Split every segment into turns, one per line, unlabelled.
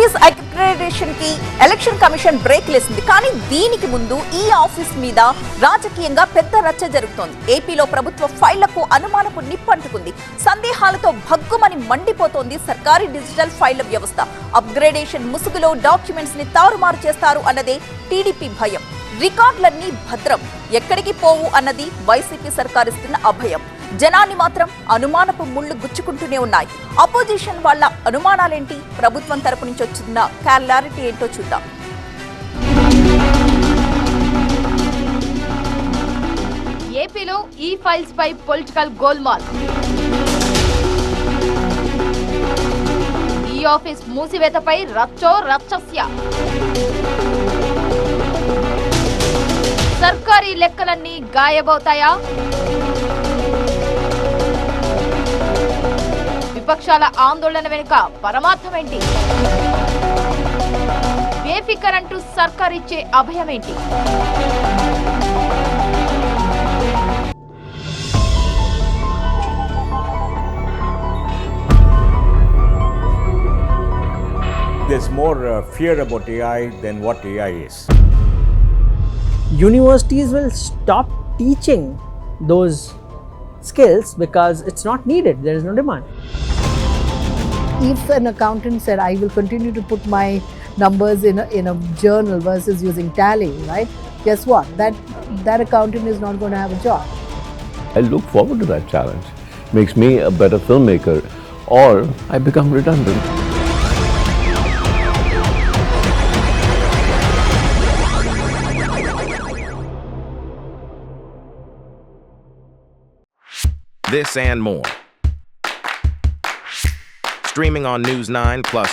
Office accreditation కి election commission break లేసింది. కానీ దీనికి ముందు ఈ ఆఫీస్ మీద రాజకీయంగా పెద్ద రచ్చ జరుగుతోంది. ఏపీలో ప్రభుత్వ ఫైళ్లకు అనుమానపు నిప్పంటుకుంది. సందేహాలతో భగ్గుమని మండిపోతోంది సర్కారీ డిజిటల్ ఫైళ్ల వ్యవస్థ. అప్గ్రేడేషన్ ముసుగులో డాక్యుమెంట్స్ ని తారుమారు చేస్తారు అన్నదే టీడీపీ భయం. రికార్డులన్నీ భద్రం, ఎక్కడికి పోవు అన్నది వైసీపీ సర్కారు ఇస్తున్న అభయం. జనాన్ని మాత్రం అనుమానపు ముళ్లు గుచ్చుకుంటూనే ఉన్నాయి. అపోజిషన్ వాళ్ళ అనుమానాలేంటి, ప్రభుత్వం తరపు నుంచి వచ్చిన క్లారిటీ ఏంటో చూద్దాం.
ఏపీలో ఈ ఫైల్స్ పై పొలిటికల్ గోల్మాల్. ఈ ఆఫీస్ మూసివేతపై రచ్చో రచ్చస్య. సర్కారీ లెక్కలన్నీ గాయబవుతాయా? విపక్షాల ఆందోళన వెనుక పరమార్థమేంటి? బేఫికర్ అంటూ సర్కార్ ఇచ్చే అభయమేంటి?
There's more fear about AI than what AI is.
Universities will stop teaching those skills because it's not needed. There is no demand.
If an accountant said, I will continue to put my numbers in a journal versus using Tally, right? Guess what? That accountant is not going to have a job.
I look forward to that challenge. Makes me a better filmmaker, or I become redundant.
This and more. Streaming on News 9+.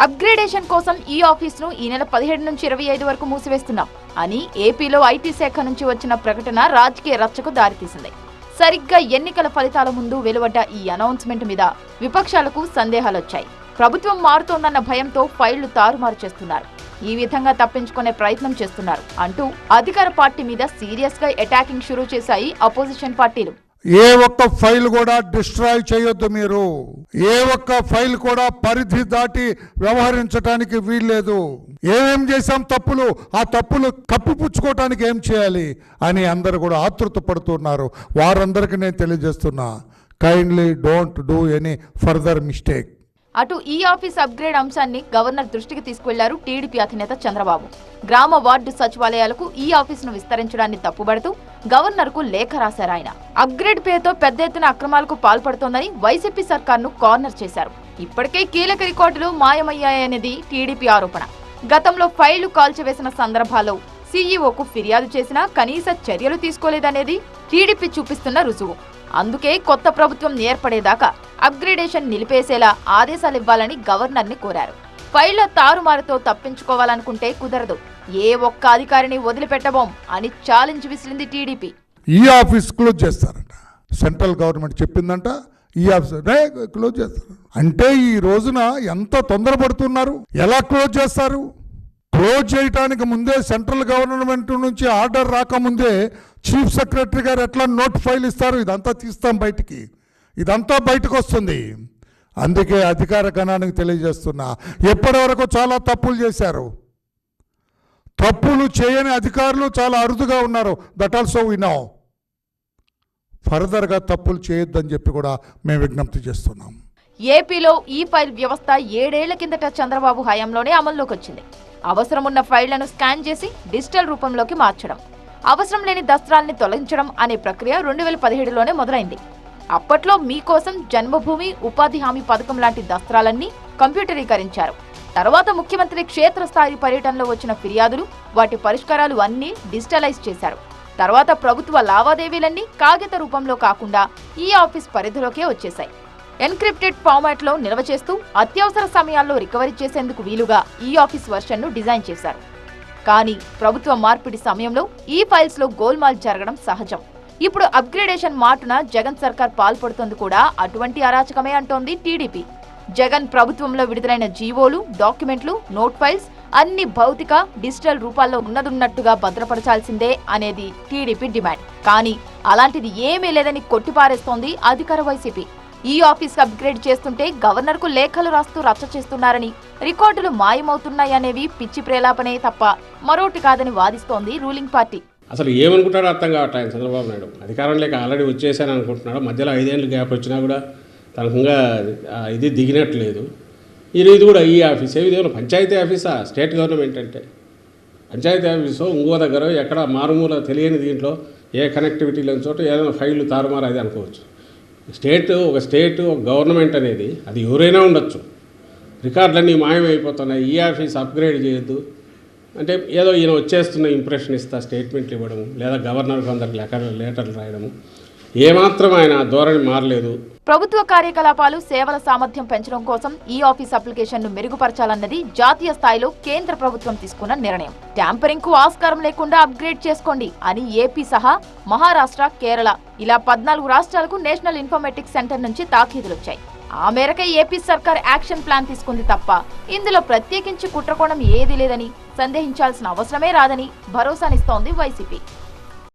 Upgradation కోసం ఈ office ను ఈ నెల 17 నుంచి 25 వరకు మూసివేస్తున్నాం అని ఏపీలో IT శాఖ నుంచి వచ్చిన ప్రకటన రాజకీయ రచ్చకు దారితీసింది. సరిగ్గా ఎన్నికల ఫలితాల ముందు వెలువడ్డ ఈ అనౌన్స్మెంట్ మీద విపక్షాలకు సందేహాలొచ్చాయి. ప్రభుత్వం మారుతోందన్న భయంతో ఫైళ్లు తారుమారు చేస్తున్నారు, ఈ విధంగా తప్పించుకునే ప్రయత్నం చేస్తున్నారు అంటూ అధికార పార్టీ మీద సీరియస్ గా అటాకింగ్ షురూ చేశాయి అపోజిషన్ పార్టీలు.
ఏ ఒక్క ఫైల్ కూడా డిస్ట్రాయ్ చేయొద్దు, మీరు ఏ ఒక్క ఫైల్ కూడా పరిధి దాటి వ్యవహరించడానికి వీల్లేదు. ఏమేం చేశాం తప్పులు, ఆ తప్పులు కప్పిపుచ్చుకోవటానికి ఏం చేయాలి అని అందరూ కూడా ఆతృత పడుతున్నారు. వారందరికీ నేను తెలియజేస్తున్నా, kindly don't do any further mistake.
అటు ఈ ఆఫీస్ అప్గ్రేడ్ అంశాన్ని గవర్నర్ దృష్టికి తీసుకెళ్లారు టీడీపీ అధినేత చంద్రబాబు. గ్రామ వార్డు సచివాలయాలకు ఈ ఆఫీసును విస్తరించడాన్ని తప్పుబడుతూ గవర్నర్ కు లేఖ రాశారు ఆయన. అప్గ్రేడ్ పేరుతో పెద్ద ఎత్తున అక్రమాలకు పాల్పడుతోందని వైసీపీ సర్కార్ను కార్నర్ చేశారు. ఇప్పటికే కీలక రికార్డులు మాయమయ్యాయనేది టీడీపీ ఆరోపణ. గతంలో ఫైళ్లు కాల్చివేసిన సందర్భాల్లో సీఈఓకు ఫిర్యాదు చేసినా కనీస చర్యలు తీసుకోలేదనేది టీడీపీ చూపిస్తున్న రుజువు. అందుకే కొత్త ప్రభుత్వం ఏర్పడేదాకా అప్గ్రేడేషన్ నిలిపేసేలా ఆదేశాలివ్వాలని గవర్నర్ ని కోరారు. ఫైళ్ల తారుమారుతో తప్పించుకోవాలనుకుంటే కుదరదు, ఏ ఒక్క అధికారిని వదిలిపెట్టబోం అని ఛాలెంజ్ విసిరింది టీడీపీ.
ఈ ఆఫీస్ క్లోజ్ చేస్తారంట, సెంట్రల్ గవర్నమెంట్ చెప్పిందంట, ఈ ఆఫీస్ క్లోజ్ చేస్తారు అంటే ఈ రోజున ఎంత తొందరపడుతున్నారు. ఎలా క్లోజ్ చేస్తారు? క్లోజ్ చేయడానికి ముందే సెంట్రల్ గవర్నమెంట్ నుంచి ఆర్డర్ రాకముందే చీఫ్ సెక్రటరీ గారు ఎట్లా నోట్ ఫైల్ ఇస్తారు, ఇదంతా తీస్తాం బయటికి, ఇదంతా బయటకు వస్తుంది. అందుకే అధికార గణానికి తెలియజేస్తున్నా, ఎప్పటి వరకు చాలా తప్పులు చేశారు. తప్పులు చేయని అధికారులు చాలా అరుదుగా ఉన్నారు. That also we know. ఫర్దర్గా తప్పులు చేయొద్దని చెప్పి కూడా మేము విజ్ఞప్తి చేస్తున్నాం.
ఏపీలో ఈ ఫైల్ వ్యవస్థ 7 ఏళ్ల కిందట చంద్రబాబు హయాంలోనే అమల్లోకి వచ్చింది. అవసరమున్న ఫైళ్లను స్కాన్ చేసి డిజిటల్ రూపంలోకి మార్చడం, అవసరం లేని దస్త్రాల్ని తొలగించడం అనే ప్రక్రియ 2017లోనే మొదలైంది. అప్పట్లో మీకోసం జన్మభూమి, ఉపాధి హామీ పథకం లాంటి దస్త్రాలన్నీ కంప్యూటరీకరించారు. తర్వాత ముఖ్యమంత్రి క్షేత్రస్థాయి పర్యటనలో వచ్చిన ఫిర్యాదులు, వాటి పరిష్కారాలు అన్నీ డిజిటలైజ్ చేశారు. తర్వాత ప్రభుత్వ లావాదేవీలన్నీ కాగిత రూపంలో కాకుండా ఈ ఆఫీస్ పరిధిలోకే వచ్చేశాయి. ఎన్క్రిప్టెడ్ ఫార్మాట్లో నిల్వ చేస్తూ అత్యవసర సమయాల్లో రికవరీ చేసేందుకు వీలుగా ఈ ఆఫీస్ వర్షన్ను డిజైన్ చేశారు. కానీ ప్రభుత్వ మార్పిడి సమయంలో ఈ ఫైల్స్ లో గోల్మాల్ జరగడం సహజం. ఇప్పుడు అప్గ్రేడేషన్ మాటున జగన్ సర్కార్ పాల్పడుతోంది కూడా అటువంటి అరాచకమే అంటోంది టీడీపీ. జగన్ ప్రభుత్వంలో విడుదలైన జీవోలు, డాక్యుమెంట్లు, నోట్ ఫైల్స్ అన్ని భౌతిక, డిజిటల్ రూపాల్లో ఉన్నదున్నట్టుగా భద్రపరచాల్సిందే అనేది టీడీపీ డిమాండ్. కానీ అలాంటిది ఏమీ లేదని కొట్టిపారేస్తోంది అధికార వైసీపీ. ఈ ఆఫీస్ అప్గ్రేడ్ చేస్తుంటే గవర్నర్కు లేఖలు రాస్తూ రచ్చ చేస్తున్నారని, రికార్డులు మాయమవుతున్నాయనేవి పిచ్చి ప్రేలాపనే తప్ప మరోటి కాదని వాదిస్తోంది రూలింగ్ పార్టీ.
అసలు ఏమనుకుంటాడో అర్థం కావట్లేదు ఆయన చంద్రబాబు నాయుడు. అధికారం లేక ఆల్రెడీ వచ్చేసాను అనుకుంటున్నాడు. మధ్యలో 5 ఏళ్ళు గ్యాప్ వచ్చినా కూడా తనకంగా ఇది దిగినట్లేదు. ఇది కూడా ఈ ఆఫీస్ ఏదో పంచాయతీ ఆఫీసా, స్టేట్ గవర్నమెంట్ అంటే పంచాయతీ ఆఫీసు ఇంకో దగ్గర ఎక్కడ మారుమూల తెలియని దీంట్లో ఏ కనెక్టివిటీ లేని చోట ఏదైనా ఫైళ్ళు తారుమారు అది అనుకోవచ్చు. ఒక స్టేట్ ఒక గవర్నమెంట్ అనేది అది ఎవరైనా ఉండొచ్చు. రికార్డులన్నీ మాయమైపోతున్నాయి. ఈ ఆఫీస్ అప్గ్రేడ్ చేయొద్దు అంటే ఏదో ఈయన వచ్చేస్తున్న ఇంప్రెషన్ ఇస్తా స్టేట్మెంట్లు ఇవ్వడము, లేదా గవర్నర్కి అందరికి లెటర్లు రాయడము, ఏమాత్రం ఆయన ధోరణి మారలేదు.
ప్రభుత్వ కార్యకలాపాలు, సేవల సామర్థ్యం పెంచడం కోసం ఈ ఆఫీస్ అప్లికేషన్ను మెరుగుపరచాలన్నది జాతీయ స్థాయిలో కేంద్ర ప్రభుత్వం తీసుకున్న నిర్ణయం. ట్యాంపరింగ్ కు ఆస్కారం లేకుండా అప్గ్రేడ్ చేసుకోండి అని ఏపీ సహా మహారాష్ట్ర, కేరళ ఇలా 14 రాష్ట్రాలకు నేషనల్ ఇన్ఫర్మేటిక్స్ సెంటర్ నుంచి తాకీదులొచ్చాయి. ఆ మేరకే ఏపీ సర్కార్ యాక్షన్ ప్లాన్ తీసుకుంది తప్ప ఇందులో ప్రత్యేకించి కుట్రకోణం ఏదీ లేదని, సందేహించాల్సిన అవసరమే రాదని భరోసానిస్తోంది వైసీపీ.